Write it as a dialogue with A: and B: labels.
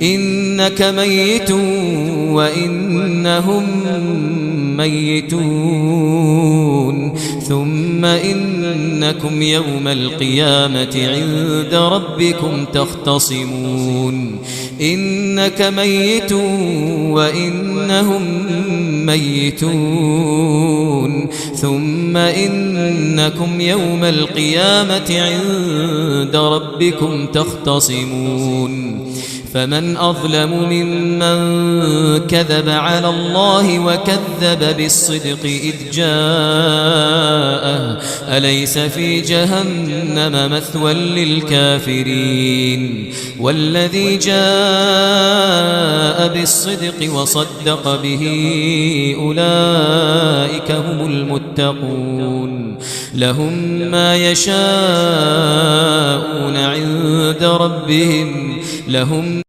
A: إنك ميت وإنهم ميتون ثم إنكم يوم القيامة عند ربكم تختصمون إنك ميت وإنهم ميتون ثم إنكم يوم القيامة عند ربكم تختصمون فمن أظلم ممن كذب على الله وكذب بالصدق إذ جاءه أليس في جهنم مثوى للكافرين والذي جاء بالصدق وصدق به أولئك هم المتقون لهم ما يشاءون عند ربهم لهم